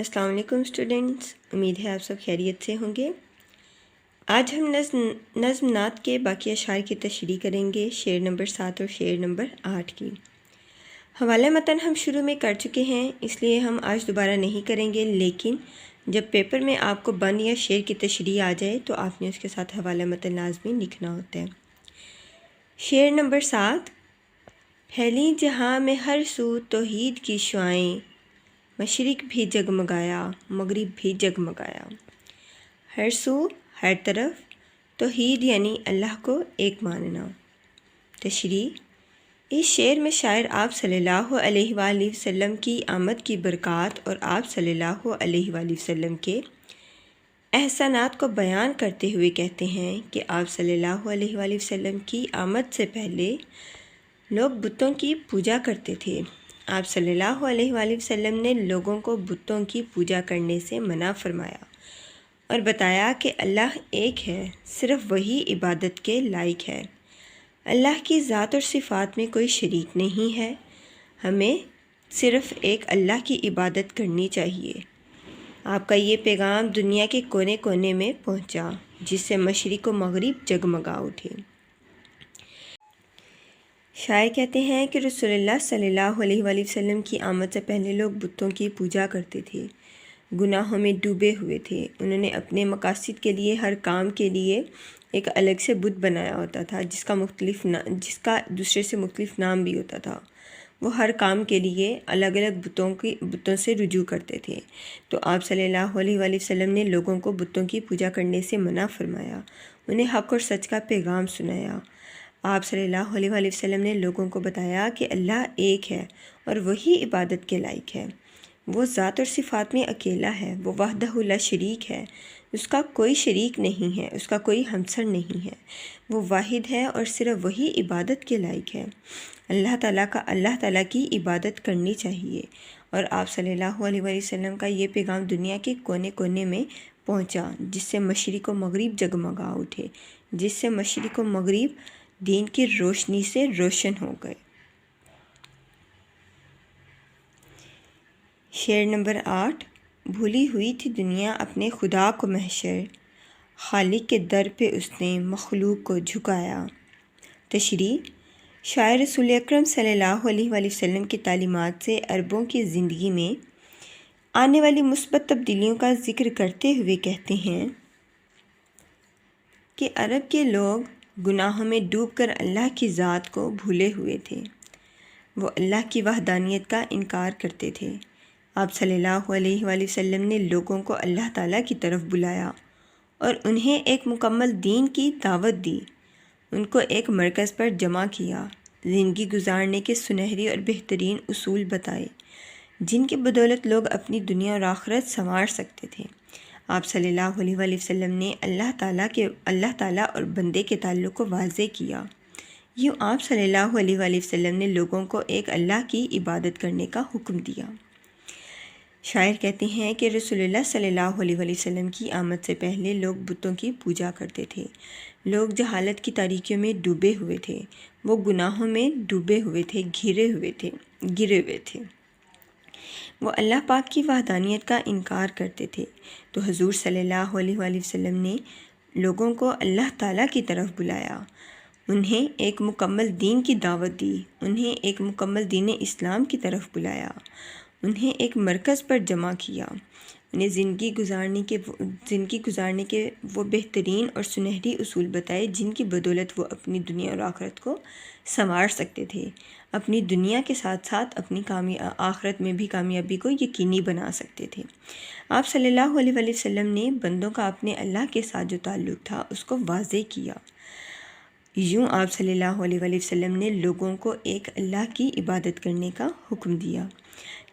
अस्सलाम वालेकुम स्टूडेंट्स, उम्मीद है आप सब खैरियत से होंगे। आज हम नज़्म नात के बाकी अशार की तशरीह करेंगे, शेर नंबर 7 और शेर नंबर 8 की। हवाला मतन हम शुरू में कर चुके हैं, इसलिए हम आज दोबारा नहीं करेंगे, लेकिन जब पेपर में आपको बंद या शेर की तशरीह आ जाए तो आपने उसके साथ हवाला मतन लाजमी लिखना होता है। शेर नंबर 7। फैली जहाँ में हर सू तौहीद की शुआएं, मशरिक़ भी जगमगाया मगरिब भी जगमगाया। हर सू हर तरफ, तौहीद यानी अल्लाह को एक मानना। तशरीह, इस शेर में शायर आप सल्लल्लाहु अलैहि वसल्लम की आमद की बरक़ात और आप सल्लल्लाहु अलैहि वसल्लम के एहसानात को बयान करते हुए कहते हैं कि आप सल्लल्लाहु अलैहि वसल्लम की आमद से पहले लोग बुतों की पूजा करते थे। आप सल्लल्लाहु अलैहि वसल्लम ने लोगों को बुतों की पूजा करने से मना फरमाया और बताया कि अल्लाह एक है, सिर्फ़ वही इबादत के लायक है। अल्लाह की ज़ात और सिफ़ात में कोई शरीक नहीं है। हमें सिर्फ़ एक अल्लाह की इबादत करनी चाहिए। आपका ये पैगाम दुनिया के कोने कोने में पहुँचा, जिससे मशरिक़ व मगरिब जगमगा उठे। शायर कहते हैं कि रसूलुल्लाह सल्लल्लाहु अलैहि वसल्लम की आमद से पहले लोग बुतों की पूजा करते थे, गुनाहों में डूबे हुए थे। उन्होंने अपने मकासद के लिए, हर काम के लिए एक अलग से बुत बनाया होता था, जिसका दूसरे से मुख्तलिफ नाम भी होता था। वो हर काम के लिए अलग अलग बुतों से रुजू करते थे। तो आप सल्लल्लाहु अलैहि वसल्लम ने लोगों को बुतों की पूजा करने से मना फरमाया, उन्हें हक़ और सच का पैगाम सुनाया। आप सल्लल्लाहु अलैहि वसल्लम ने लोगों को बताया कि अल्लाह एक है और वही इबादत के लायक है। वो ज़ात और सिफ़ात में अकेला है, वो वहदहु ला शरीक है, उसका कोई शरीक नहीं है, उसका कोई हमसर नहीं है। वो वाहिद है और सिर्फ़ वही इबादत के लायक है। अल्लाह ताला की इबादत करनी चाहिए। और आप सल्लल्लाहु अलैहि वसल्लम का ये पैगाम दुनिया के कोने कोने में पहुँचा, जिससे मशरिक़ व मगरिब जगमगा उठे, जिससे मशरिक़ व मगरिब दीन की रोशनी से रोशन हो गए। शेर नंबर 8। भूली हुई थी दुनिया अपने खुदा को महशर, खालिक के दर पे उसने मखलूक को झुकाया। तशरीह, शायर रसूल अकरम सल्लल्लाहु अलैहि वसल्लम की तालीमात से अरबों की ज़िंदगी में आने वाली मुस्बत तब्दीलियों का ज़िक्र करते हुए कहते हैं कि अरब के लोग गुनाहों में डूबकर अल्लाह की ज़ात को भूले हुए थे। वो अल्लाह की वहदानियत का इनकार करते थे। आप सल्लल्लाहु अलैहि वसल्लम ने लोगों को अल्लाह ताला की तरफ बुलाया और उन्हें एक मुकम्मल दीन की दावत दी। उनको एक मरकज़ पर जमा किया, ज़िंदगी गुजारने के सुनहरी और बेहतरीन उसूल बताए, जिनकी बदौलत लोग अपनी दुनिया और आखिरत संवार सकते थे। आप सल्लल्लाहु अलैहि वसल्लम ने अल्लाह ताला और बंदे के ताल्लुक़ को वाज़ेह किया। यूँ आप सल्लल्लाहु अलैहि वसल्लम ने लोगों को एक अल्लाह की इबादत करने का हुक्म दिया। शायर कहते हैं कि रसूलुल्लाह सल्लल्लाहु अलैहि वसल्लम की आमद से पहले लोग बुतों की पूजा करते थे। लोग जहालत की तारीकियों में डूबे हुए थे, वो गुनाहों में डूबे हुए थे, गिरे हुए थे। वो अल्लाह पाक की वहदानियत का इनकार करते थे। तो हुज़ूर सल्लल्लाहु अलैहि वसल्लम ने लोगों को अल्लाह ताला की तरफ बुलाया, उन्हें एक मुकम्मल दीन की दावत दी, उन्हें एक मुकम्मल दीन इस्लाम की तरफ बुलाया, उन्हें एक मरकज़ पर जमा किया, उन्हें ज़िंदगी गुजारने के वो बेहतरीन और सुनहरी उसूल बताए, जिनकी बदौलत वो अपनी दुनिया और आखिरत को संवार सकते थे। अपनी दुनिया के साथ साथ अपनी आखिरत में भी कामयाबी को यकीनी बना सकते थे। आप सल्लल्लाहु अलैहि वसल्लम ने बंदों का अपने अल्लाह के साथ जो ताल्लुक़ था उसको वाज़ेह किया। यूँ आप सल्लल्लाहु अलैहि वसल्लम ने लोगों को एक अल्लाह की इबादत करने का हुक्म दिया।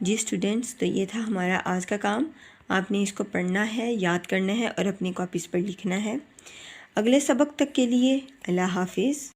जी स्टूडेंट्स, तो ये था हमारा आज का काम। आपने इसको पढ़ना है, याद करना है और अपनी कॉपीज़ पर लिखना है। अगले सबक तक के लिए अल्लाह हाफिज़।